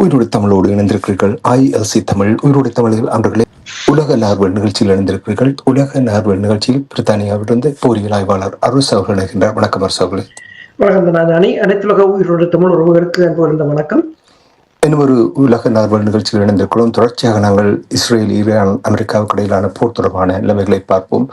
உயிரோடு தமிழோடு இணைந்திருக்கிறீர்கள். ILC தமிழ் உயிரோடு தமிழில் அன்றர்களே உலக நார்வல் நிகழ்ச்சியில் இணைந்திருக்கிறீர்கள். உலக நார்வல் நிகழ்ச்சியில் பிரித்தானியாவிலிருந்து போரியல் ஆய்வாளர் அரசு அவர்கள் இணைகின்றார். வணக்கம் அரசு அவர்களே. வணக்கம் நானி. அனைத்துலக உயிரோடு தமிழ் உறவுகளுக்கு அன்பு வணக்கம். இன்னும் ஒரு உலக நார்வல் நிகழ்ச்சியில் இணைந்திருக்கிறோம். தொடர்ச்சியாக நாங்கள் இஸ்ரேல், ஈரான், அமெரிக்காவுக்கு இடையிலான போர் தொடர்பான நிலைமைகளை பார்ப்போம்.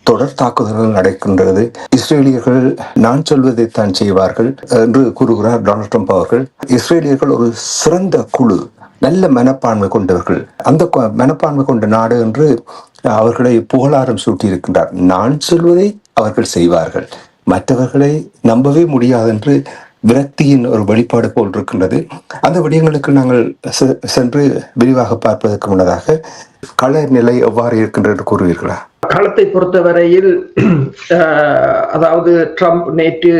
தொடர் தாக்குதல்கள் நடக்கின்றது. இஸ்ரேலியர்கள் நான் சொல்வதைத்தான் செய்வார்கள் என்று கூறுகிறார் டொனால்ட் ட்ரம்ப் அவர்கள். இஸ்ரேலியர்கள் ஒரு சிறந்த குழு, நல்ல மனப்பான்மை கொண்டவர்கள், அந்த மனப்பான்மை கொண்ட நாடு என்று அவர்களை புகழாரம் சூட்டியிருக்கின்றார். நான் சொல்வதை அவர்கள் செய்வார்கள், மற்றவர்களை நம்பவே முடியாது என்று விரக்தியின் ஒரு வெளிப்பாடு போல் இருக்கின்றது. அந்த விடயங்களுக்கு நாங்கள் சென்று விரிவாக பார்ப்பதற்கு முன்னதாக கள நிலை எவ்வாறு இருக்கின்றது கூறுவீர்களா? களத்தை பொறுத்தவரையில் அதாவது ட்ரம்ப் நேற்று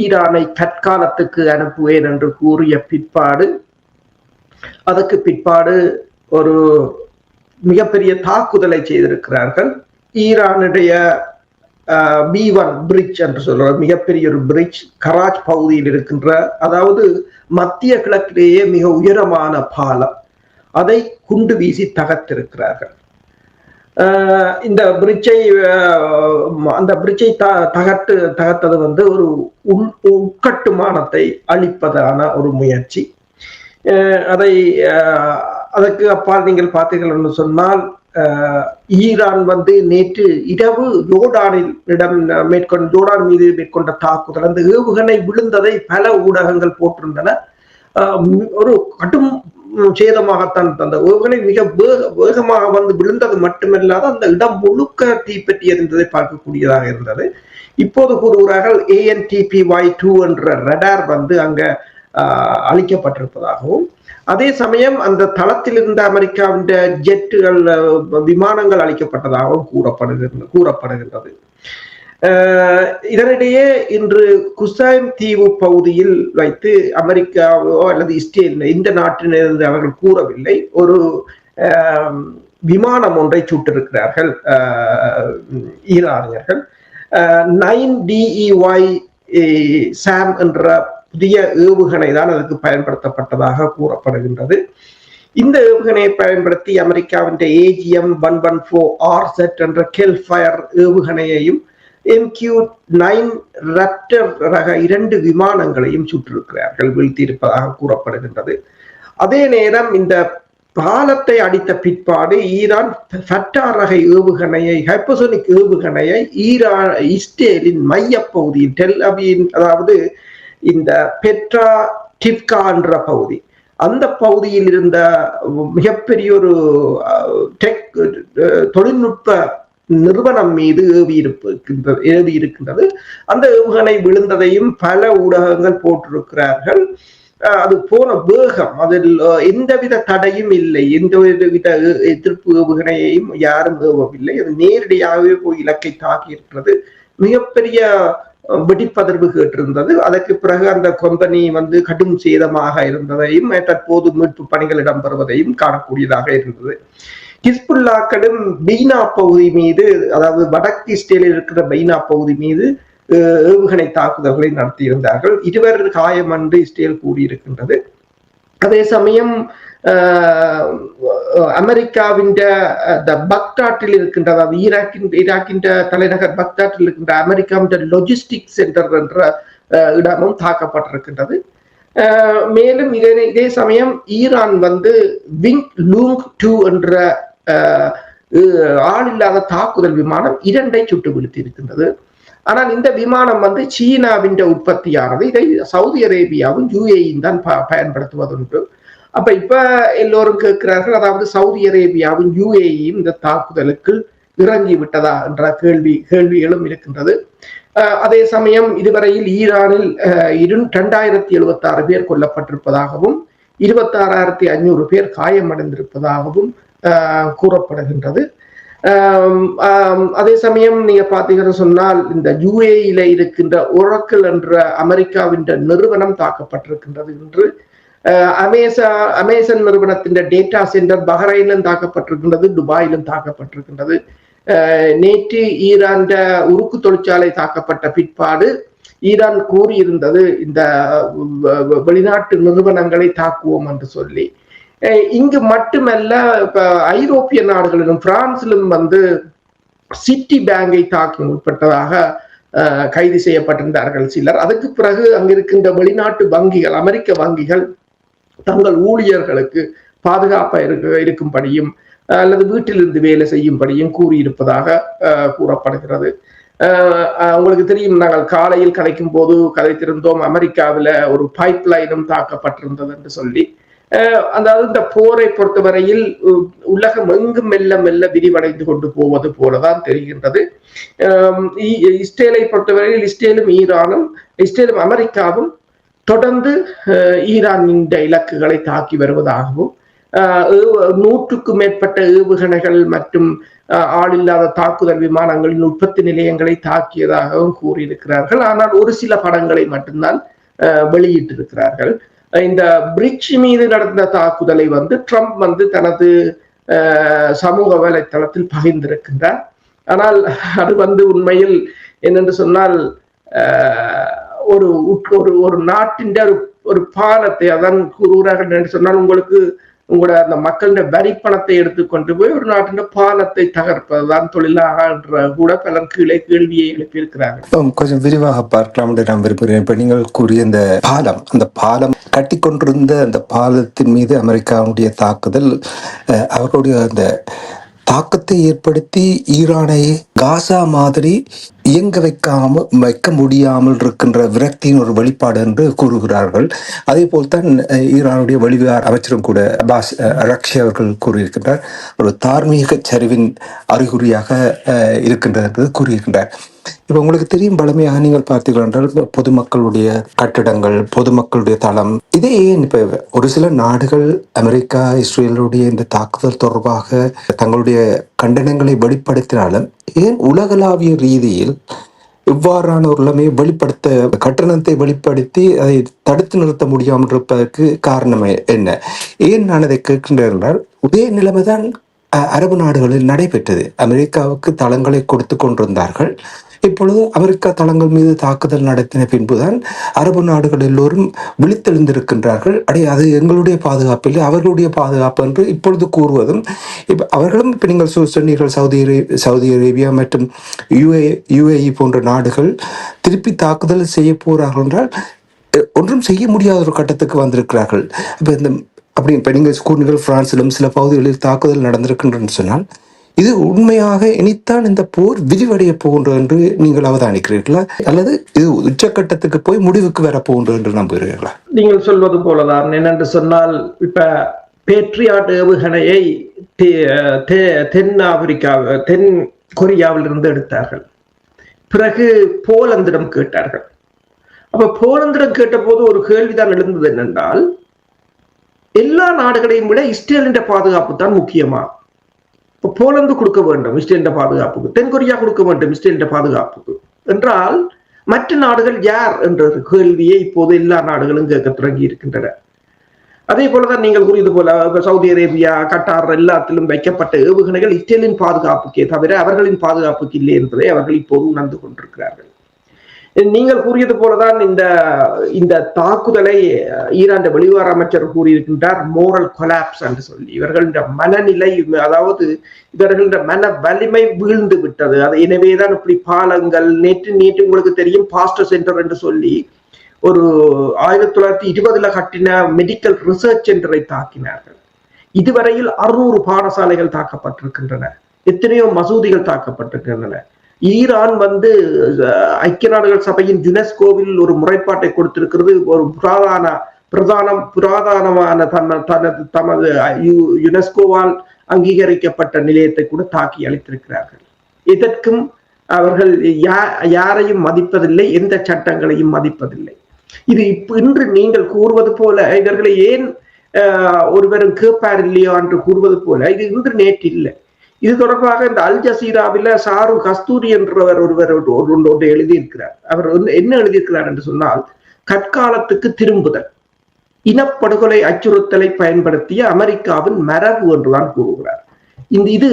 ஈரானை தற்காலத்துக்கு அனுப்புவேன் என்று கூறிய பிற்பாடு, அதற்கு பிற்பாடு ஒரு மிகப்பெரிய தாக்குதலை செய்திருக்கிறார்கள். ஈரானுடைய B1 பிரிட்ஜ் என்று சொல்ற மிகப்பெரிய ஒரு பிரிட்ஜ் கராச் பகுதியில் இருக்கின்ற, அதாவது மத்திய கிழக்கிலேயே மிக உயரமான பாலம், அதை குண்டு வீசி தகர்த்திருக்கிறார்கள். இந்த பிரிட்ஜை தகர்த்தது ஒரு உட்கட்டுமானத்தை அழிப்பதான ஒரு முயற்சி. அதற்கு அப்பால் நீங்கள் பார்த்தீர்கள் என்று சொன்னால், ஈரான் நேற்று இரவு ஜோர்டான் மீது மேற்கொண்ட தாக்குதல், அந்த ஏவுகணை விழுந்ததை பல ஊடகங்கள் போட்டிருந்தன. ஒரு கடும் சேதமாகத்தான் அந்த ஏவுகணை மிக வேகமாக விழுந்தது மட்டுமல்லாது அந்த இடம் முழுக்க தீப்பற்றி எரிந்ததை பார்க்கக்கூடியதாக இருந்தது. இப்போது கூறுகிறார்கள் ANTPY-2 என்ற ரடார் அங்க அழிக்கப்பட்டிருப்பதாகவும், அதே சமயம் அந்த தளத்தில் இருந்த அமெரிக்காவின் ஜெட்டுகள், விமானங்கள் அளிக்கப்பட்டதாகவும் கூறப்படுகின்றது. இதனிடையே இன்று குசைம் தீவு பகுதியில் வைத்து அமெரிக்காவோ அல்லது இஸ்ரேல், இந்த நாட்டிலிருந்து அவர்கள் கூறவில்லை, ஒரு விமானம் ஒன்றை சுட்டிருக்கிறார்கள் ஈரானியர்கள். 9DEY சாம் என்ற புதிய ஏவுகணை தான் அதுக்கு பயன்படுத்தப்பட்டதாக கூறப்படுகின்றது. இந்த ஏவுகணையை பயன்படுத்தி அமெரிக்காவின் AGM-114RZ என்ற கெல்ஃபயர் ஏவுகணையையும் MQ-9 ராப்டர் ரக 2 விமானங்களையும் சுற்றிருக்கிறார்கள், வீழ்த்தியிருப்பதாக கூறப்படுகின்றது. அதே நேரம் இந்த பாலத்தை அடித்த பிற்பாடு ஈரான் ஃபட்டார் ரக ஏவுகணையை, ஹைப்பர்சோனிக் ஏவுகணையை இஸ்ரேலின் மையப்பகுதியில் டெல் அவியின், அதாவது இந்த பெட்ரா டிப்கா என்ற பகுதி, அந்த பகுதியில் இருந்த மிகப்பெரிய ஒரு தொழில்நுட்ப நிறுவனம் மீது ஏவி இருக்கின்றது. அந்த ஏவுகணை விழுந்ததையும் பல ஊடகங்கள் போட்டிருக்கிறார்கள். அது போன வேகம், அதில் எந்தவித தடையும் இல்லை, எந்தவித எதிர்ப்பு ஏவுகணையையும் யாரும் ஏவவில்லை. அது நேரடியாகவே போய் இலக்கை தாக்கி இருக்கிறது. மிகப்பெரிய வெடிப்பதர்வு கேட்டிருந்தது. அதற்கு பிறகு அந்த கம்பெனி கடும் சேதமாக இருந்ததையும் தற்போது மீட்பு பணிகள் இடம்பெறுவதையும் காணக்கூடியதாக இருந்தது. ஹிஸ்புல்லாக்களும் பீனா பகுதி மீது, அதாவது வடக்கு இஸ்ரேலில் இருக்கிற பீனா பகுதி மீது ஏவுகணை தாக்குதல்களை நடத்தியிருந்தார்கள். 2 காயம் என்று இஸ்ரேல் கூறியிருக்கின்றது. அதே சமயம் அமெரிக்காவின் பக்தாட்டில் இருக்கின்ற, அதாவது ஈராக்கின் தலைநகர் பக்தாட்டில் இருக்கின்ற அமெரிக்காவின் லாஜிஸ்டிக் சென்டர் என்ற இடமும் தாக்கப்பட்டிருக்கின்றது. மேலும் இதே சமயம் ஈரான் விங் லூங் 2 என்ற ஆளில்லாத தாக்குதல் விமானம் 2 சுட்டு வீழ்த்தி இருக்கின்றது. ஆனால் இந்த விமானம் சீனாவின் உற்பத்தியானது. இதை சவுதி அரேபியாவும் UAE தான் பயன்படுத்துவதுண்டு. அப்ப இப்ப எல்லோரும் கேட்கிறார்கள், அதாவது சவுதி அரேபியாவும் UAE-யும் இந்த தாக்குதலுக்கு இறங்கி விட்டதா என்ற கேள்விகளும் இருக்கின்றது. அதே சமயம் இதுவரையில் ஈரானில் 2076 பேர் கொல்லப்பட்டிருப்பதாகவும் 26,500 பேர் காயமடைந்திருப்பதாகவும் கூறப்படுகின்றது. அதே சமயம் நீங்க பாத்தீங்கன்னு சொன்னால், இந்த UAE-ல இருக்கின்ற ஒராக்கிள் என்ற அமெரிக்காவின் நிறுவனம் தாக்கப்பட்டிருக்கின்றது என்று. அமேசான் நிறுவனத்தின் டேட்டா சென்டர் பஹ்ரைனிலும் தாக்கப்பட்டிருக்கின்றது, துபாயிலும் தாக்கப்பட்டிருக்கின்றது. நேற்று ஈரான் உருக்கு தொழிற்சாலை தாக்கப்பட்ட பிற்பாடு ஈரான் கூறியிருந்தது இந்த வெளிநாட்டு நிறுவனங்களை தாக்குவோம் என்று சொல்லி. இங்கு மட்டுமல்ல, இப்ப ஐரோப்பிய நாடுகளிலும் பிரான்சிலும் வந்து சிட்டி பேங்கை தாக்கி முற்பட்டதாக கைது செய்யப்பட்டிருந்தார்கள் சிலர். அதுக்கு பிறகு அங்கிருக்கின்ற வெளிநாட்டு வங்கிகள், அமெரிக்க வங்கிகள் தங்கள் ஊழியர்களுக்கு பாதுகாப்பாக இருக்கும்படியும் அல்லது வீட்டிலிருந்து வேலை செய்யும்படியும் கூறியிருப்பதாக கூறப்படுகிறது. உங்களுக்கு தெரியும், நாங்கள் காலையில் கதைக்கும் போது கதைத்திருந்தோம், அமெரிக்காவில ஒரு பைப் லைனும் தாக்கப்பட்டிருந்தது என்று சொல்லி. அதாவது இந்த போரை பொறுத்தவரையில் உலகம் எங்கும் மெல்ல மெல்ல விரிவடைந்து கொண்டு போவது போலதான் தெரிகின்றது. இஸ்ரேலை பொறுத்தவரையில் இஸ்ரேலும் அமெரிக்காவும் தொடர்ந்து ஈரானின் இலக்குகளை தாக்கி வருவதாகவும் 100க்கும் மேற்பட்ட ஏவுகணைகள் மற்றும் ஆளில்லாத தாக்குதல் விமானங்களின் உற்பத்தி நிலையங்களை தாக்கியதாகவும் கூறியிருக்கிறார்கள். ஆனால் ஒரு சில படங்களை மட்டும்தான் வெளியிட்டிருக்கிறார்கள். இந்த பிரிட்ஜ் மீது நடந்த தாக்குதலை வந்து ட்ரம்ப் வந்து தனது சமூக வலைத்தளத்தில் பகிர்ந்திருக்கின்றார். ஆனால் அது வந்து உண்மையில் என்னென்று சொன்னால் ஒரு நாட்டின் ஒரு பாலத்தை, அதான் கூறுகிறார்கள் என்று சொன்னால், உங்களோட அந்த மக்களுடைய வரி பணத்தை எடுத்துக்கொண்டு போய் ஒரு நாட்டின் பாலத்தை தகர்ப்பதுதான் தொழிலாக என்ற கூட பலர் கீழே கேள்வியை எழுப்பியிருக்கிறார்கள். கொஞ்சம் விரிவாக பார்க்கலாம் என்று நான் விரும்புகிறேன். இப்ப நீங்கள் கூறிய அந்த பாலம் கட்டி கொண்டிருந்த அந்த பாலத்தின் மீது அமெரிக்காவுடைய தாக்குதல் அவர்களுடைய அந்த தாக்கத்தை ஏற்படுத்தி ஈரானை காசா மாதிரி இயங்க வைக்க முடியாமல் இருக்கின்ற விரக்தியின் ஒரு வெளிப்பாடு என்று கூறுகிறார்கள். அதே போல்தான் ஈரானுடைய வெளிவிவகார அமைச்சரும் கூட அப்பாஸ் அரக்ஷி அவர்கள் கூறியிருக்கின்றார், ஒரு தார்மீக சரிவின் அறிகுறியாக இருக்கின்றது என்று கூறியிருக்கின்றார். இப்ப உங்களுக்கு தெரியும், பழமையாக நீங்கள் பார்த்தீர்கள் என்றால் பொதுமக்களுடைய கட்டிடங்கள், பொதுமக்களுடைய தளம், இதே ஏன் இப்ப ஒரு சில நாடுகள் அமெரிக்கா இஸ்ரேலுடைய இந்த தாக்குதல் தொடர்பாக தங்களுடைய கண்டனங்களை வெளிப்படுத்தினாலும் ஏன் உலகளாவிய ரீதியில் இவ்வாறான ஒரு நிலைமையை கட்டணத்தை வெளிப்படுத்தி அதை தடுத்து நிறுத்த முடியாமல் இருப்பதற்கு காரணம் என்ன? ஏன் நான் அதை கேட்கின்றேன் என்றால், இதே நிலைமைதான் அரபு நாடுகளில் நடைபெற்றது. அமெரிக்காவுக்கு தளங்களை கொடுத்து கொண்டிருந்தார்கள். இப்பொழுது அமெரிக்கா தளங்கள் மீது தாக்குதல் நடத்தின பின்புதான் அரபு நாடுகள் எல்லோரும் விழித்தெழுந்திருக்கின்றார்கள். அது எங்களுடைய பாதுகாப்பு இல்லை, அவர்களுடைய பாதுகாப்பு என்று இப்பொழுது கூறுவதும், இப்ப அவர்களும் இப்ப நீங்கள் சொன்னீர்கள், சவுதி அரேபியா மற்றும் யுஏஇ போன்ற நாடுகள் திருப்பி தாக்குதல் செய்ய போறார்கள் என்றால் ஒன்றும் செய்ய முடியாத ஒரு கட்டத்துக்கு வந்திருக்கிறார்கள். இப்ப நீங்கள் கூறினீர்கள், பிரான்சிலும் சில பகுதிகளில் தாக்குதல் நடந்திருக்கின்றன்னு சொன்னால், இது உண்மையாக இனித்தான் இந்த போர் விரிவடைய போகின்றது என்று நீங்கள் அவதானிக்கிறீர்களா, அல்லது இது உச்சக்கட்டத்துக்கு போய் முடிவுக்கு வர போகின்றது என்று நம்புகிறீர்களா? நீங்கள் சொல்வது போலதான். என்னென்று சொன்னால், இப்ப பேட்ரியாட் ஏவுகணையை தென் கொரியாவில் இருந்து எடுத்தார்கள். பிறகு போலந்திடம் கேட்டார்கள். அப்ப போலந்திடம் கேட்ட போது ஒரு கேள்விதான் எழுந்தது, என்னென்றால், எல்லா நாடுகளையும் விட இஸ்ரேலின் பாதுகாப்பு தான் முக்கியமா? போலந்து கொடுக்க வேண்டும் இஸ்ரேலின் பாதுகாப்புக்கு, தென்கொரியா கொடுக்க வேண்டும் இஸ்ரேலின் பாதுகாப்புக்கு என்றால் மற்ற நாடுகள் யார் என்ற கேள்வியை இப்போது எல்லா நாடுகளும் கேட்க தொடங்கி இருக்கின்றன. அதே போலதான் நீங்கள் கூறியது போல சவுதி அரேபியா, கட்டார் எல்லாத்திலும் வைக்கப்பட்ட ஏவுகணைகள் இஸ்ரேலின் பாதுகாப்புக்கே தவிர அவர்களின் பாதுகாப்புக்கு இல்லை என்பதை அவர்கள் இப்போது உணர்ந்து கொண்டிருக்கிறார்கள். நீங்கள் கூறியது போலதான் இந்த தாக்குதலை ஈரான் வெளிவார அமைச்சர் கூறியிருக்கின்றார், மோரல் கொலாப்ஸ் என்று சொல்லி. இவர்களின் மனநிலை, அதாவது இவர்களின் மன வலிமை வீழ்ந்து விட்டது. அது எனவேதான் இப்படி பாலங்கள், நேற்று உங்களுக்கு தெரியும், பாஸ்டர் சென்டர் என்று சொல்லி ஒரு 1920 கட்டின மெடிக்கல் ரிசர்ச் சென்டரை தாக்கினார்கள். இதுவரையில் 600 பாடசாலைகள் தாக்கப்பட்டிருக்கின்றன, எத்தனையோ மசூதிகள் தாக்கப்பட்டிருக்கின்றன. ஈரான் ஐக்கிய நாடுகள் சபையின் யுனெஸ்கோவில் ஒரு முறைப்பாட்டை கொடுத்திருக்கிறது. ஒரு புராதனமான தமது யுனெஸ்கோவால் அங்கீகரிக்கப்பட்ட நிலையத்தை கூட தாக்கி அளித்திருக்கிறார்கள். இதற்கும் அவர்கள் யாரையும் மதிப்பதில்லை, எந்த சட்டங்களையும் மதிப்பதில்லை. இது இன்று நீங்கள் கூறுவது போல இவர்களை ஏன் ஒருவரும் கேட்பார் இல்லையோ என்று கூறுவது போல இது இன்று நேற்று இல்லை. இது தொடர்பாக இந்த அல் ஜசீராவில் சாரு கஸ்தூரி என்றவர் ஒருவர் ஒன்று எழுதியிருக்கிறார். அவர் என்ன எழுதியிருக்கிறார் என்று சொன்னால், கற்காலத்துக்கு திரும்புதல், இனப்படுகொலை அச்சுறுத்தலை பயன்படுத்திய அமெரிக்காவின் மரபு என்றுதான் கூறுகிறார். இது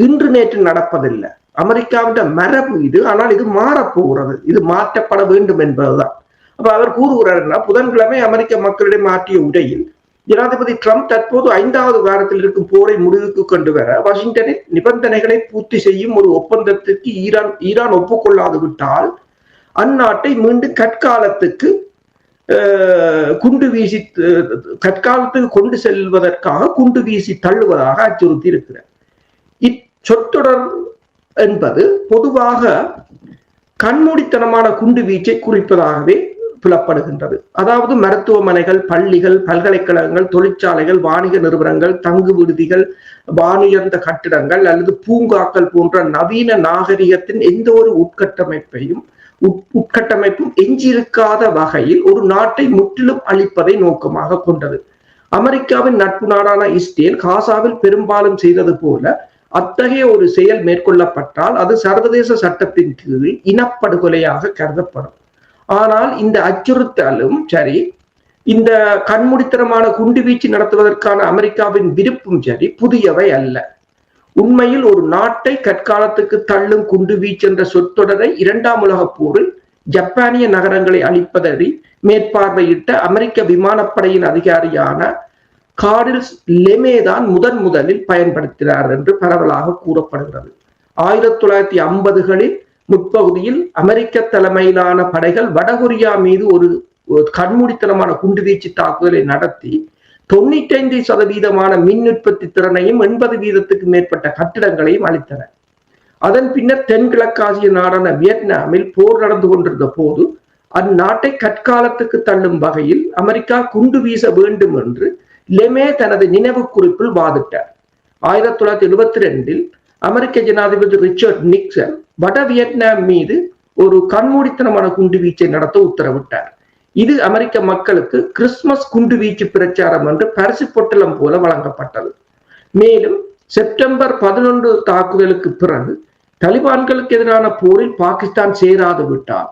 இன்று நேற்று நடப்பதில்லை. அமெரிக்காவின் மரபு இது. ஆனால் இது மாறப்போகிறது, இது மாற்றப்பட வேண்டும் என்பதுதான். அப்ப அவர் கூறுகிறார், புதன்கிழமை அமெரிக்க மக்களிடம் ஆற்றிய உரையில் ஜனாதிபதி ட்ரம்ப் தற்போது 5வது வாரத்தில் இருக்கும் போரை முடிவுக்கு கொண்டு வர வாஷிங்டனில் நிபந்தனைகளை பூர்த்தி செய்யும் ஒரு ஒப்பந்தத்திற்கு ஈரான் ஒப்புக்கொள்ளாது விட்டால் அந்நாட்டை மீண்டும் கற்காலத்துக்கு கொண்டு செல்வதற்காக குண்டு வீசி தள்ளுவதாக அச்சுறுத்தி இருக்கிறார். இச்சொற்றொடர் என்பது பொதுவாக கண்மூடித்தனமான குண்டு வீச்சை குறிப்பதாகவே புலப்படுகின்றது. அதாவது மருத்துவமனைகள், பள்ளிகள், பல்கலைக்கழகங்கள், தொழிற்சாலைகள், வாணிக நிறுவனங்கள், தங்கு விடுதிகள், வானுயர்ந்த கட்டிடங்கள் அல்லது பூங்காக்கள் போன்ற நவீன நாகரிகத்தின் எந்த ஒரு உட்கட்டமைப்பும் எஞ்சியிருக்காத வகையில் ஒரு நாட்டை முற்றிலும் அழிப்பதை நோக்கமாக கொண்டது. அமெரிக்காவின் நட்பு நாடான இஸ்ரேல் காசாவில் பெரும்பாலும் செய்தது போல அத்தகைய ஒரு செயல் மேற்கொள்ளப்பட்டால் அது சர்வதேச சட்டத்தின் கீழ் இனப்படுகொலையாக கருதப்படும். ஆனால் இந்த அச்சுறுத்தலும் சரி, இந்த கண்மூடித்தனமான குண்டுவீச்சு நடத்துவதற்கான அமெரிக்காவின் விருப்பும் சரி புதியவை அல்ல. உண்மையில் ஒரு நாட்டை கற்காலத்துக்கு தள்ளும் குண்டுவீச்சு என்ற சொற்றொடரை 2ஆம் உலகப் போரில் ஜப்பானிய நகரங்களை அழிப்பதை மேற்பார்வையிட்ட அமெரிக்க விமானப்படையின் அதிகாரியான கார்டில்ஸ் லெமே தான் முதலில் பயன்படுத்தினார் என்று பரவலாக கூறப்படுகிறது. 1950களில் முற்பகுதியில் அமெரிக்க தலைமையிலான படைகள் வடகொரியா மீது ஒரு கண்மூடித்தனமான குண்டுவீச்சு தாக்குதலை நடத்தி 95% மின் உற்பத்தி திறனையும் 80% மேற்பட்ட கட்டிடங்களையும் அளித்தன. அதன் பின்னர் தென்கிழக்காசிய நாடான வியட்நாமில் போர் நடந்து கொண்டிருந்த போது அந்நாட்டை கற்காலத்துக்கு தள்ளும் வகையில் அமெரிக்கா குண்டு வீச வேண்டும் என்று லெமே தனது நினைவு குறிப்பில் வாதிட்டார். 1972 அமெரிக்க ஜனாதிபதி ரிச்சர்ட் நிக்சன் வட வியட்நாம் மீது ஒரு கண்மூடித்தனமான குண்டு வீச்சை நடத்த உத்தரவிட்டார். இது அமெரிக்க மக்களுக்கு கிறிஸ்துமஸ் குண்டு வீச்சு பிரச்சாரம் என்று பரிசு பொட்டலம் போல வழங்கப்பட்டது. மேலும் செப்டம்பர் 11 தாக்குதலுக்கு பிறகு தலிபான்களுக்கு எதிரான போரில் பாகிஸ்தான் சேராது விட்டால்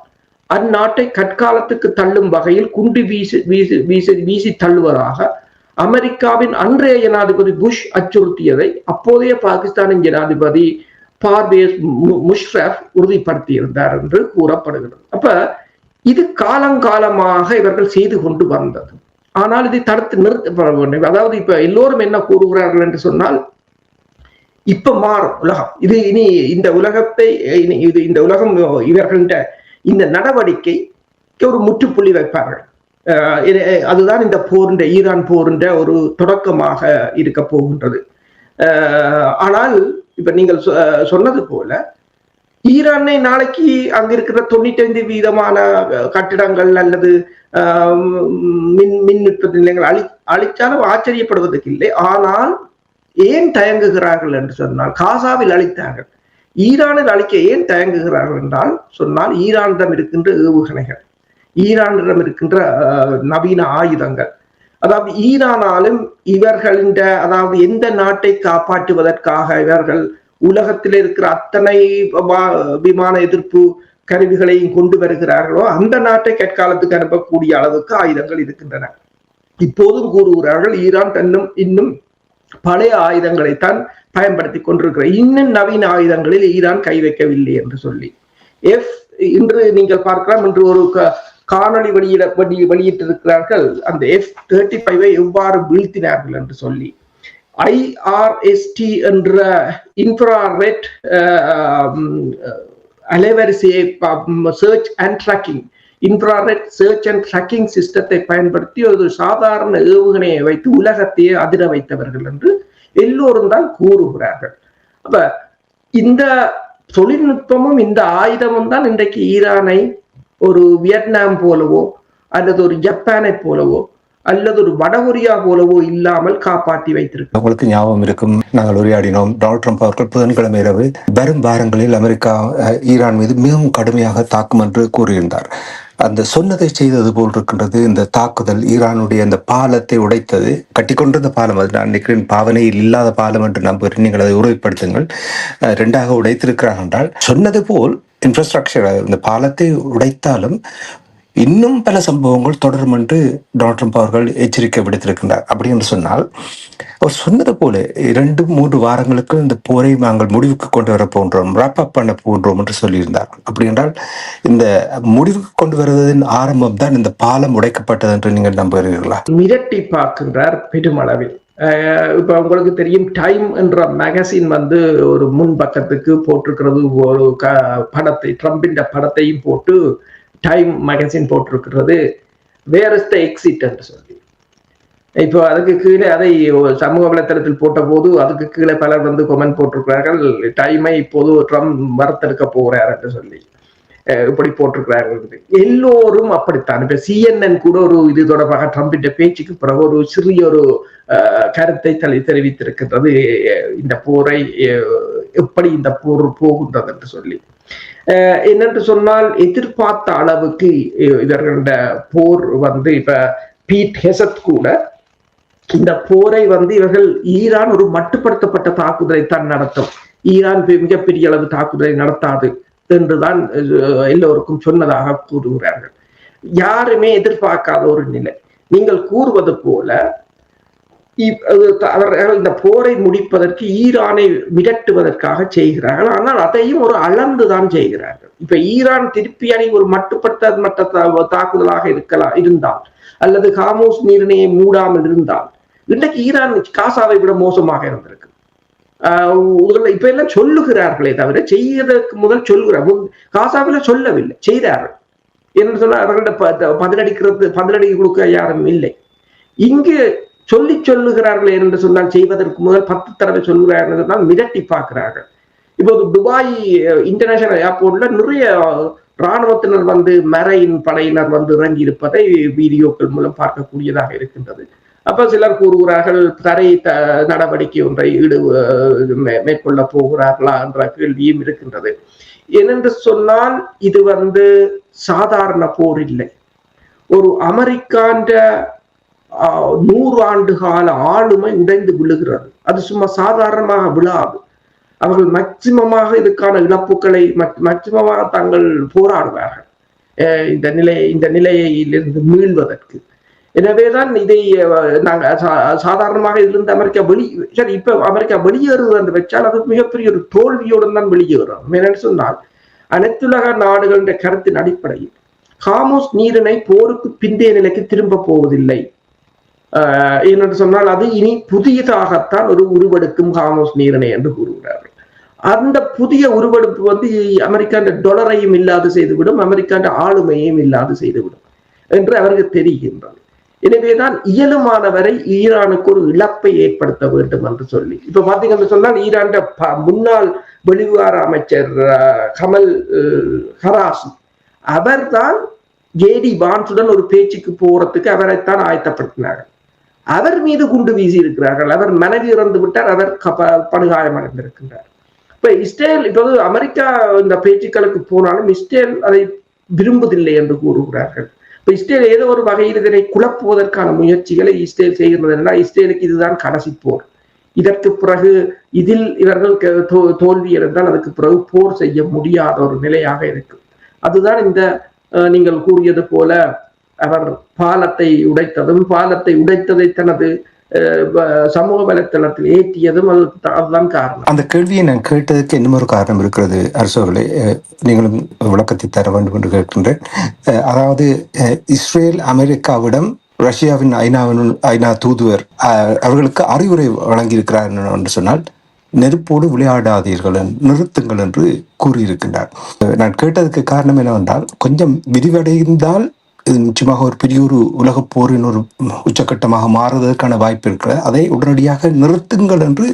அந்நாட்டை கற்காலத்துக்கு தள்ளும் வகையில் குண்டு வீசி தள்ளுவதாக அமெரிக்காவின் அன்றைய ஜனாதிபதி புஷ் அச்சுறுத்தியதை அப்போதைய பாகிஸ்தானின் ஜனாதிபதி பார்வேஸ் முஷ்ரப் உறுதிப்படுத்தியிருந்தார் என்று கூறப்படுகிறது. அப்ப இது காலங்காலமாக இவர்கள் செய்து கொண்டு வந்தது. ஆனால் இதை தடுத்து நிறுத்தப்பட வேண்டும். அதாவது இப்ப எல்லோரும் என்ன கூறுகிறார்கள் என்று சொன்னால், இப்ப மாறும் உலகம், இது இனி இந்த உலகத்தை இந்த உலகம் இவர்கள இந்த நடவடிக்கைக்கு ஒரு முற்றுப்புள்ளி வைப்பார்கள். அதுதான் இந்த போரின் ஈரான் போரின் ஒரு தொடக்கமாக இருக்க போகின்றது. ஆனால் இப்ப நீங்கள் சொன்னது போல ஈரானை நாளைக்கு அங்க இருக்கிற 95% கட்டிடங்கள் அல்லது மின் உற்பத்தி நிலையங்கள் அழிச்சாலும் ஆச்சரியப்படுவதற்கு இல்லை. ஆனால் ஏன் தயங்குகிறார்கள் என்று சொன்னால், காசாவில் அழித்தார்கள், ஈரானில் அழிக்க ஏன் தயங்குகிறார்கள் என்றால் சொன்னால் ஈரானிடம் இருக்கின்ற ஏவுகணைகள், ஈரானிடம் இருக்கின்ற நவீன ஆயுதங்கள், அதாவது ஈரானாலும் இவர்களின் அதாவது எந்த நாட்டை காப்பாற்றுவதற்காக இவர்கள் உலகத்தில் இருக்கிற அத்தனை விமான எதிர்ப்பு கருவிகளையும் கொண்டு வருகிறார்களோ அந்த நாட்டை கற்காலத்துக்கு அனுப்பக்கூடிய அளவுக்கு ஆயுதங்கள் இருக்கின்றன. இப்போதும் கூறுகிறார்கள் ஈரான் இன்னும் பழைய ஆயுதங்களைத்தான் பயன்படுத்தி கொண்டிருக்கிறார், இன்னும் நவீன ஆயுதங்களில் ஈரான் கை வைக்கவில்லை என்று சொல்லி. இன்று நீங்கள் பார்க்கலாம், இன்று ஒரு காணொளி வெளியிட்டிருக்கிறார்கள் அந்த F-35 எவ்வாறு வீழ்த்தினார்கள் என்று சொல்லி. IRST என்ற இன்ஃப்ராரெட் அலைவரிசையை search and tracking infrared search and tracking சிஸ்டத்தை பயன்படுத்தி ஒரு சாதாரண ஏவுகணையை வைத்து உலகத்தையே அதிர வைத்தவர்கள் என்று எல்லோரும் தான் கூறுகிறார்கள். அப்ப இந்த தொழில்நுட்பமும் இந்த ஆயுதமும் தான் இன்றைக்கு ஈரானை ஒரு வியட்நாம் போலவோ அல்லது ஒரு ஜப்பானை போலவோ அல்லது ஒரு வடகொரியா போலவோ இல்லாமல் காப்பாற்றி வைத்திருக்கு. உங்களுக்கு ஞாபகம் இருக்கும், நாங்கள் உரையாடினோம், டொனால்ட் ட்ரம்ப் அவர்கள் புதன்கிழமை இரவு வரும் வாரங்களில் அமெரிக்கா ஈரான் மீது மிகவும் கடுமையாக தாக்கும் என்று கூறியிருந்தார். அந்த சொன்னதை செய்தது போல் இருக்கின்றது இந்த தாக்குதல். ஈரானுடைய அந்த பாலத்தை உடைத்தது, கட்டிக்கொண்டிருந்த பாலம், அது நான் நினைக்கிறேன் பாவனையில் இல்லாத பாலம் என்று நம்புகிறேன், நீங்கள் அதை உறுதிப்படுத்துங்கள். 2ஆக உடைத்திருக்கிறார்கள் என்றால் சொன்னது போல் இன்ஃப்ராஸ்ட்ரக்சர், இந்த பாலத்தை உடைத்தாலும் இன்னும் பல சம்பவங்கள் தொடரும் என்று டொனால்ட் ட்ரம்ப் அவர்கள் எச்சரிக்கை விடுத்திருக்கின்றார். அப்படி என்று சொன்னால் அவர் சொன்னது போல 2-3 வாரங்களுக்கு இந்த போரை நாங்கள் முடிவுக்கு கொண்டு வர போன்றோம், ராப் அப் பண்ண போன்றோம் என்று சொல்லியிருந்தார். அப்படி என்றால் இந்த முடிவுக்கு கொண்டு வருவதன் ஆரம்பம் தான் இந்த பாலம் உடைக்கப்பட்டது என்று நீங்கள் நம்புகிறீர்களா? மிரட்டி பார்க்கின்றார் பெருமளவில். இப்ப உங்களுக்கு தெரியும், டைம் என்ற மேகசின் வந்து ஒரு முன் பக்கத்துக்கு போட்டிருக்கிறது ஒரு படத்தை, ட்ரம்பின் படத்தையும் போட்டு டைம் மேகசின் போட்டிருக்கிறது, வேர் இஸ் த எக்ஸிட் என்று சொல்லி. இப்போ அதுக்கு கீழே அதை சமூக வலைத்தளத்தில் போட்ட போது அதுக்கு கீழே பலர் வந்து கொமெண்ட் போட்டிருக்கிறார்கள், டைமை இப்போது ட்ரம்ப் வறுத்தெடுக்க போகிறார் என்று சொல்லி இப்படி போட்டிருக்கிறார்கள். எல்லோரும் அப்படித்தான். இப்ப CNN கூட ஒரு இது தொடர்பாக ட்ரம்பின் பேச்சுக்கு பிறகு ஒரு சிறிய ஒரு கருத்தை தெரிவித்திருக்கின்றது, இந்த போரை எப்படி இந்த போர் போகின்றது என்று சொல்லி. என்னென்று சொன்னால், எதிர்பார்த்த அளவுக்கு இவர்களோட போர் வந்து இப்ப பீட் ஹெசத் கூட இந்த போரை வந்து இவர்கள் ஈரான் ஒரு மட்டுப்படுத்தப்பட்ட தாக்குதலை தான் நடத்தும், ஈரான் மிகப்பெரிய அளவு தாக்குதலை நடத்தாது என்றுதான் எல்லோருக்கும் சொன்னதாக கூறுகிறார்கள். யாருமே எதிர்பார்க்காத ஒரு நிலை. நீங்கள் கூறுவது போல அவர்கள் இந்த போரை முடிப்பதற்கு ஈரானை மிரட்டுவதற்காக செய்கிறார்கள். ஆனால் அதையும் ஒரு அளந்துதான் செய்கிறார்கள். இப்ப ஈரான் திருப்பி அணி ஒரு மட்டுப்படுத்தப்பட்ட தாக்குதலாக இருந்தால், அல்லது ஹார்முஸ் நீரிணையை மூடாமல் இருந்தால், இன்றைக்கு ஈரான் காசாவை விட மோசமாக இருந்திருக்கு. இப்ப எல்லாம் சொல்லுகிறார்களே தவிர செய்யறதுக்கு முதல் சொல்லுகிறார். காசாவில சொல்லவில்லை, செய்தார்கள். என்று சொன்னா அவர்கள்ட்ட பதிலடி கொடுக்க யாரும் இல்லை. இங்கு சொல்லுகிறார்கள் என்று சொன்னால் செய்வதற்கு முதல் 10 தடவை சொல்லுகிறார்கள் சொன்னால் மிரட்டி பார்க்கிறார்கள். இப்போது துபாய் இன்டர்நேஷனல் ஏர்போர்ட்ல நிறைய இராணுவத்தினர் வந்து மரைன் படையினர் வந்து இறங்கி இருப்பதை வீடியோக்கள் மூலம் பார்க்கக்கூடியதாக இருக்கின்றது. அப்ப சிலர் கூறுகிறார்கள் தடை நடவடிக்கை ஒன்றை மேற்கொள்ள போகிறார்களா என்ற கேள்வியும் இருக்கின்றது. ஏனென்று சொன்னால் இது வந்து சாதாரண போர் இல்லை. ஒரு அமெரிக்காண்ட 100 ஆண்டு கால ஆளுமை உடைந்து விழுகிறது. அது சும்மா சாதாரணமாக விழாது. அவர்கள் மேக்சிமமாக இதுக்கான இழப்புகளை மேக்சிமமாக தாங்கள் போராடுவார்கள் இந்த நிலையிலிருந்து மீள்வதற்கு. எனவேதான் இதை நாங்கள் சாதாரணமாக இதிலிருந்து அமெரிக்கா வெளியேறுவது என்று வச்சால் அது மிகப்பெரிய ஒரு தோல்வியுடன் தான் வெளியேறும். என்னென்னு சொன்னால், அனைத்துலக நாடுகளின் கருத்தின் அடிப்படையில் ஹார்முஸ் நீரிணை போருக்கு பிந்தைய நிலைக்கு திரும்ப போவதில்லை என்று சொன்னால், அது இனி புதியதாகத்தான் ஒரு உருவெடுக்கும் ஹார்முஸ் நீரிணை என்று கூறுகிறார்கள். அந்த புதிய உருவெடுப்பு வந்து அமெரிக்காண்ட டாலரையும் இல்லாது செய்துவிடும், அமெரிக்காண்ட ஆளுமையையும் இல்லாது செய்துவிடும் என்று அவருக்கு தெரிகின்றது. எனவேதான் இயலுமானவரை ஈரானுக்கு ஒரு இழப்பை ஏற்படுத்த வேண்டும் என்று சொல்லி, இப்ப பாத்தீங்கன்னு சொன்னால், ஈரான் முன்னாள் வெளிவிவகார அமைச்சர் கமல் ஹராசி அவர்தான் ஜேடி வான்ஸுடன் ஒரு பேச்சுக்கு போறதுக்கு அவரைத்தான் ஆயத்தப்படுத்தினார்கள். அவர் மீது குண்டு வீசி இருக்கிறார்கள். அவர் மனைவி இறந்து விட்டார், அவர் படுகாயம் அடைந்திருக்கின்றார். இப்ப இஸ்ரேல் இப்போது அமெரிக்கா இந்த பேச்சுக்களுக்கு போனாலும் இஸ்ரேல் அதை விரும்புவதில்லை என்று கூறுகிறார்கள். இப்ப இஸ்ரேல் ஏதோ ஒரு வகையில் இதனை குழப்புவதற்கான முயற்சிகளை இஸ்ரேல் செய்கிறது என்றால், இஸ்ரேலுக்கு இதுதான் கடைசி போர். இதற்கு பிறகு இதில் இவர்கள் தோல்வி இருந்தால் அதுக்கு பிறகு போர் செய்ய முடியாத ஒரு நிலையாக இருக்கும். அதுதான் இந்த நீங்கள் கூறியது போல அவர் பாலத்தை உடைத்ததை தனது சமூக வலைத்தளத்தில் ஏற்றியதும் அதுதான் காரணம். அந்த கேள்வியை நான் கேட்டதுக்கு இன்னும் ஒரு காரணம் இருக்கிறது அரசர்களே, நீங்களும் விளக்கத்தை தர வேண்டும் என்று கேட்கின்றேன். அதாவது இஸ்ரேல் அமெரிக்காவிடம் ரஷ்யாவின் ஐநா தூதுவர் அவர்களுக்கு அறிவுரை வழங்கியிருக்கிறார் என்று சொன்னால், நெருப்போடு விளையாடாதீர்கள், நிறுத்துங்கள் என்று கூறியிருக்கின்றார். நான் கேட்டதுக்கு காரணம் என்னவென்றால், கொஞ்சம் விரிவடைந்தால் இது நிச்சயமாக ஒரு பெரிய ஒரு உலக போரின் ஒரு உச்சக்கட்டமாக மாறுவதற்கான வாய்ப்பு இருக்கிறது. அதை உடனடியாக நிறுத்துங்கள் என்று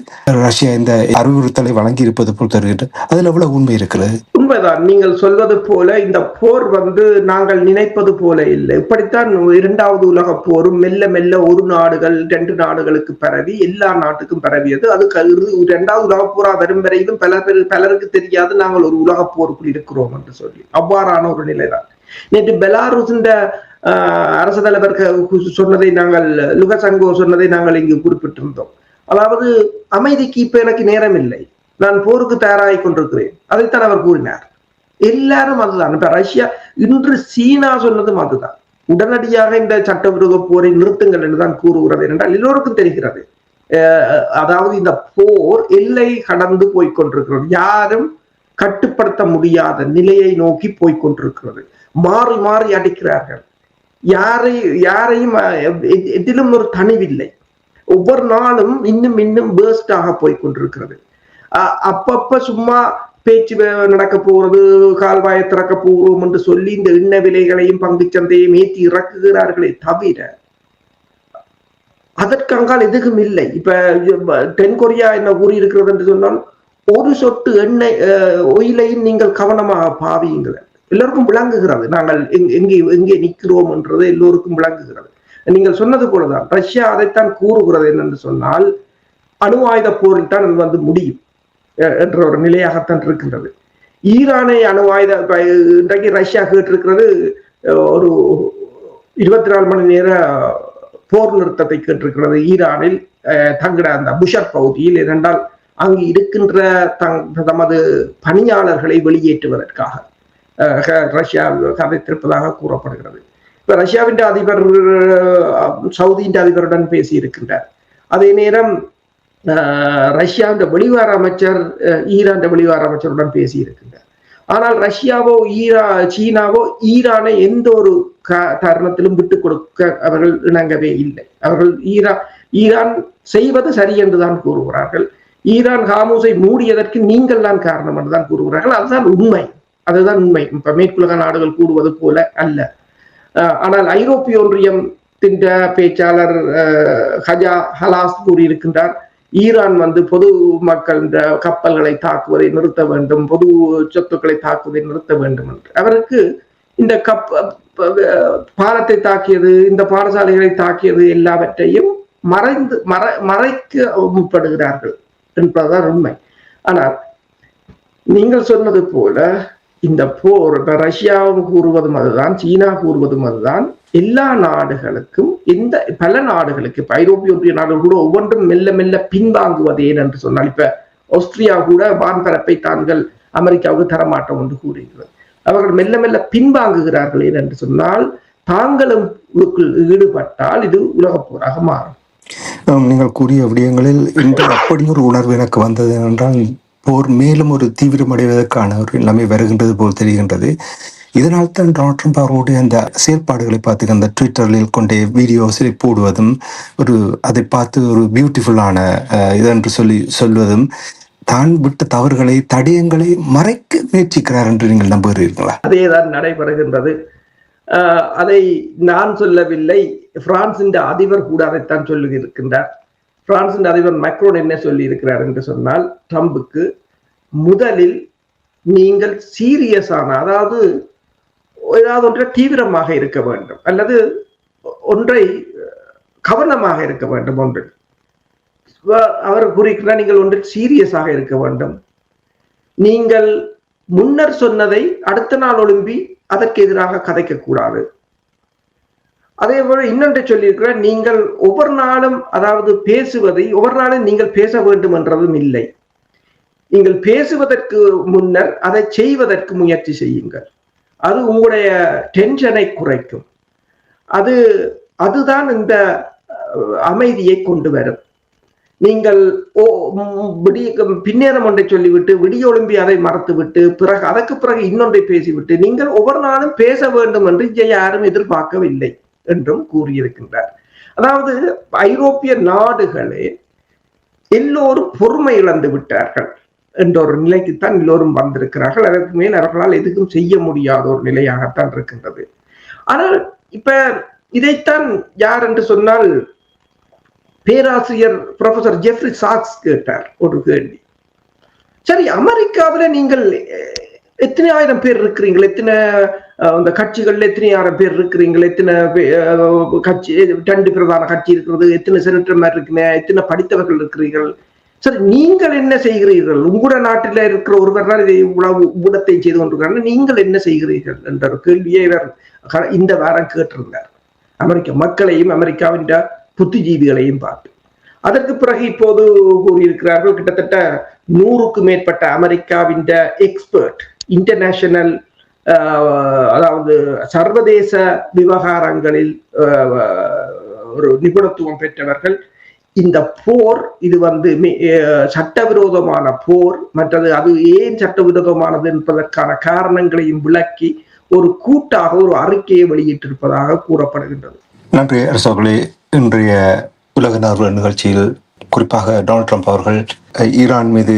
ரஷ்யா இந்த அறிவுறுத்தலை வழங்கி இருப்பது போல் தருகிறது. அதில் எவ்வளவு உண்மை இருக்கிறது? உண்மைதான். நீங்கள் சொல்வது போல இந்த போர் வந்து நாங்கள் நினைப்பது போல இல்லை. இப்படித்தான் 2வது உலக போரும் மெல்ல மெல்ல ஒரு நாடுகள் 2 நாடுகளுக்கு பரவி எல்லா நாட்டுக்கும் பரவியது. அது 2வது உலக போரா வரும் வரையிலும் பலருக்கு தெரியாது நாங்கள் ஒரு உலக போருக்குள் இருக்கிறோம் என்று சொல்லி. அவ்வாறான ஒரு நிலைதான். நேற்று பெலாருஸ் அரசு தலைவர் சொன்னதை நாங்கள், லுகசங்கோ சொன்னதை நாங்கள் இங்கு குறிப்பிட்டிருந்தோம். அதாவது அமைதிக்கு இப்ப எனக்கு நேரம் இல்லை, நான் போருக்கு தயாராகி கொண்டிருக்கிறேன், அதைத்தான் அவர் கூறினார். எல்லாரும் அதுதான். இப்ப ரஷ்யா இன்று சீனா சொன்னதும் அதுதான். உடனடியாக இந்த சட்டவிரோத போரை நிறுத்துங்கள் என்றுதான் கூறுகிறது என்றால் எல்லோருக்கும் தெரிகிறது. அதாவது இந்த போர் எல்லை கடந்து போய்கொண்டிருக்கிறது. யாரும் கட்டுப்படுத்த முடியாத நிலையை நோக்கி போய்கொண்டிருக்கிறது. மாறி மாறி அடிக்கிறார்கள். யாரையும் எதிலும் ஒரு தனிவில்லை. ஒவ்வொரு நாளும் இன்னும் இன்னும் பேர்ஸ்டாக போய்கொண்டிருக்கிறது. அப்பப்ப சும்மா பேச்சு நடக்க போறது, கால்வாயை திறக்க போகிறோம் என்று சொல்லி இந்த எண்ணெய் விலைகளையும் பங்கு சந்தையும் ஏற்றி இறக்குகிறார்களே தவிர அதற்கங்கால் எதுவும் இல்லை. இப்ப தென்கொரியா என்ன கூறியிருக்கிறது என்று சொன்னால், ஒரு சொட்டு எண்ணெய் ஒயிலையும் நீங்கள் கவனமாக பாவியுங்கள். எல்லோருக்கும் விளங்குகிறது நாங்கள் எங்கே நிற்கிறோம் என்றது எல்லோருக்கும் விளங்குகிறது. நீங்கள் சொன்னது போலதான் ரஷ்யா அதைத்தான் கூறுகிறது. என்னென்று சொன்னால், அணு ஆயுத போரில் தான் அது வந்து முடியும் என்ற ஒரு நிலையாகத்தான் இருக்கின்றது. ஈரானை அணு ஆயுத இன்றைக்கு ரஷ்யா கேட்டிருக்கிறது ஒரு 24 மணி நேர போர் நிறுத்தத்தை கேட்டிருக்கிறது ஈரானில் தங்கட அந்த புஷர் பகுதியில். ஏனென்றால் அங்கு இருக்கின்ற தமது பணியாளர்களை வெளியேற்றுவதற்காக ரஷ்யா கதைத்திருப்பதாக கூறப்படுகிறது. இப்ப ரஷ்யாவின் அதிபர் சவுதியின் அதிபருடன் பேசி இருக்கின்றார். அதே நேரம் ரஷ்யாவின் வெளிவார அமைச்சர் ஈரான் வெளிவார அமைச்சருடன் பேசி இருக்கின்றார். ஆனால் ரஷ்யாவோ சீனாவோ ஈரானை எந்த ஒரு தருணத்திலும் விட்டுக் கொடுக்க அவர்கள் இணங்கவே இல்லை. அவர்கள் ஈரான் செய்வது சரி என்றுதான் கூறுகிறார்கள். ஈரான் ஹார்மூஸை மூடியதற்கு நீங்கள் தான் காரணம் என்றுதான் கூறுகிறார்கள். அதுதான் உண்மை. அதுதான் உண்மை. இப்ப மேற்குலக நாடுகள் கூறுவது போல அல்ல. ஆனால் ஐரோப்பிய ஒன்றியத்தின் பேச்சாளர் ஹஜா ஹலாஸ் கூறியிருக்கின்றார், ஈரான் வந்து பொது மக்கள் கப்பல்களை தாக்குவதை நிறுத்த வேண்டும், பொது சொத்துக்களை தாக்குவதை நிறுத்த வேண்டும் என்று. அவருக்கு இந்த பாலத்தை தாக்கியது, இந்த பாடசாலைகளை தாக்கியது எல்லாவற்றையும் மறைக்க முற்படுகிறார்கள் என்பதுதான் உண்மை. ஆனால் நீங்கள் சொன்னது போல இந்த போர் ரஷ்யாவும் கூறுவதும் அதுதான், சீனா கூறுவதும் அதுதான். எல்லா நாடுகளுக்கும் பல நாடுகளுக்கு இப்ப ஐரோப்பிய ஒன்றிய நாடுகள் கூட ஒவ்வொன்றும் மெல்ல மெல்ல பின்வாங்குவது ஏன் என்று சொன்னால், இப்ப ஆஸ்திரியா கூட வான்பரப்பை தாங்கள் அமெரிக்காவுக்கு தரமாட்டோம் என்று கூறுகிறது. அவர்கள் மெல்ல மெல்ல பின்வாங்குகிறார்கள் ஏன் என்று சொன்னால், தாங்களும் ஈடுபட்டால் இது உலகப் போராக மாறும். நீங்கள் கூறிய விடயங்களில் இன்று அப்படி ஒரு உணர்வு எனக்கு வந்தது என்றால், போர் மேலும் ஒரு தீவிரமடைவதற்கான ஒரு நிலைமை வருகின்றது போல் தெரிகின்றது. இதனால் தான் டொனால்ட் ட்ரம்ப் அவருடைய அந்த செயல்பாடுகளை பார்த்து அந்த ட்விட்டரில் கொண்டே வீடியோஸை போடுவதும், அதை பார்த்து ஒரு பியூட்டிஃபுல்லான இதென்று சொல்வதும், தான் விட்ட தவறுகளை தடயங்களை மறைக்க முயற்சிக்கிறார் என்று நீங்கள் நம்புகிறீர்களா? அதேதான் நடைபெறுகின்றது. அதை நான் சொல்லவில்லை, பிரான்சின் அதிபர் கூட அதைத்தான் சொல்லி இருக்கின்றார். பிரான்சின் அதிபர் மேக்ரோன் என்ன சொல்லி இருக்கிறார் என்று சொன்னால், ட்ரம்புக்கு முதலில் நீங்கள் சீரியஸான, அதாவது ஏதாவது ஒன்றை தீவிரமாக இருக்க வேண்டும், அல்லது ஒன்றை கவனமாக இருக்க வேண்டும். ஒன்றில் அவர் கூறுகிறார், நீங்கள் ஒன்றில் சீரியஸாக இருக்க வேண்டும். நீங்கள் முன்னர் சொன்னதை அடுத்த நாள் ஒழும்பி அதற்கு எதிராக கதைக்க கூடாது. அதே போல இன்னொன்றை சொல்லியிருக்கிறார், நீங்கள் ஒவ்வொரு நாளும், அதாவது பேசுவதை ஒவ்வொரு நாளும் நீங்கள் பேச வேண்டும் என்றதும் இல்லை. நீங்கள் பேசுவதற்கு முன்னர் அதை செய்வதற்கு முயற்சி செய்யுங்கள். அது உங்களுடைய டென்ஷனை குறைக்கும். அதுதான் இந்த அமைதியை கொண்டு வரும். நீங்கள் பின்னேறம் ஒன்றை சொல்லிவிட்டு விடிய ஒழும்பி அதை மறத்துவிட்டு அதற்கு பிறகு இன்னொன்றை பேசிவிட்டு நீங்கள் ஒவ்வொரு நாளும் பேச வேண்டும் என்று யாரும் எதிர்பார்க்கவில்லை என்றும் கூறியிருக்கின்றார். அதாவது ஐரோப்பிய நாடுகளே எல்லோரும் பொறுமை இழந்து விட்டார்கள் என்ற ஒரு நிலைக்குத்தான் எல்லோரும் வந்திருக்கிறார்கள். அதற்கு மேல் அவர்களால் எதுவும் செய்ய முடியாத ஒரு நிலையாகத்தான் இருக்கின்றது. ஆனால் இப்ப இதைத்தான் யார் என்று சொன்னால், பேராசிரியர் ப்ரொஃபசர் ஜெஃப்ரி சாக்ஸ் கேட்டார் ஒரு கேள்வி. சரி, அமெரிக்காவில நீங்கள் எத்தனை ஆயிரம் பேர் இருக்கிறீர்கள், எத்தனை அந்த கட்சிகள்ல எத்தனை ஆயிரம் பேர் இருக்கிறீர்கள், எத்தனை கட்சி 2 பிரதான கட்சி இருக்கிறது, எத்தனை செனட்டர்மார் இருக்கிற, எத்தனை படித்தவர்கள் இருக்கிறீர்கள், சரி நீங்கள் என்ன செய்கிறீர்கள், உங்களோட நாட்டில இருக்கிற ஒருவர் தான் இதை இவ்வளவு ஊடத்தை செய்து கொண்டிருக்கிறார், நீங்கள் என்ன செய்கிறீர்கள் என்ற ஒரு கேள்வியை இவர் இந்த வாரம் கேட்டிருந்தார். அமெரிக்க மக்களையும் அமெரிக்காவின் புத்திஜீவிகளையும் பார்த்து. அதற்கு பிறகு இப்போது கூறியிருக்கிறார்கள், கிட்டத்தட்ட 100க்கும் மேற்பட்ட அமெரிக்காவின் எக்ஸ்பர்ட் இன்டர்நேஷனல் அதாவது சர்வதேச விவகாரங்களில் ஒரு நிபுணத்துவம் பெற்றவர்கள். இந்த போர் இது சட்டவிரோதமான போர், மற்றது அது ஏன் சட்டவிரோதமானது என்பதற்கான காரணங்களையும் விளக்கி ஒரு கூட்டாக ஒரு அறிக்கையை வெளியிட்டிருப்பதாக கூறப்படுகின்றது. நன்றி அரசர்களே. இன்றைய உலக நார்வல் நிகழ்ச்சியில் குறிப்பாக டொனால்ட் ட்ரம்ப் அவர்கள் ஈரான் மீது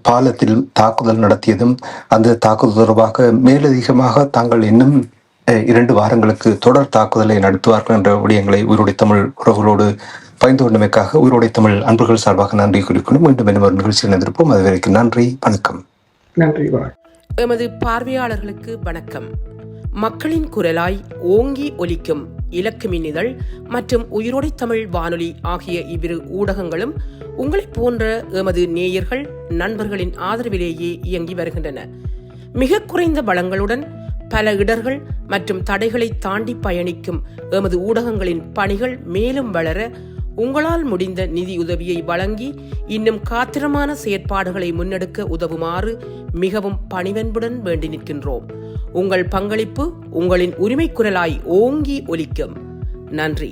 பாலத்தில் தாக்குதல் நடத்தியதும் அந்த தாக்குதல் தொடர்பாக மேலதிகமாக தாங்கள் இன்னும் 2 வாரங்களுக்கு தொடர் தாக்குதலை நடத்துவார்கள் என்ற விடயங்களை உயிரோடை தமிழ் உறவுகளோடு பகிர்ந்து கொண்டமைக்காக உயிரோடை தமிழ் அன்புகள் சார்பாக நன்றி குறிக்கணும். மீண்டும் ஒரு நிகழ்ச்சியில் இருந்திருப்போம். அதுவரைக்கும் நன்றி, வணக்கம். நன்றி, வணக்கம். எமது பார்வையாளர்களுக்கு வணக்கம். மக்களின் குரலாய் ஓங்கி ஒலிக்கும் இலக்கு மின்னிதழ் மற்றும் உயிரோடை தமிழ் வானொலி ஆகிய இவ்விரு ஊடகங்களும் உங்களைப் போன்ற எமது நேயர்கள் நண்பர்களின் ஆதரவிலேயே இயங்கி வருகின்றன. மிக குறைந்த வளங்களுடன் பல இடர்கள் மற்றும் தடைகளை தாண்டி பயணிக்கும் எமது ஊடகங்களின் பணிகள் மேலும் வளர உங்களால் முடிந்த நிதியுதவியை வழங்கி இன்னும் காத்திரமான செயற்பாடுகளை முன்னெடுக்க உதவுமாறு மிகவும் பணிவன்புடன் வேண்டி நிற்கின்றோம். உங்கள் பங்களிப்பு உங்களின் உரிமை குரலாய் ஓங்கி ஒலிக்கும். நன்றி.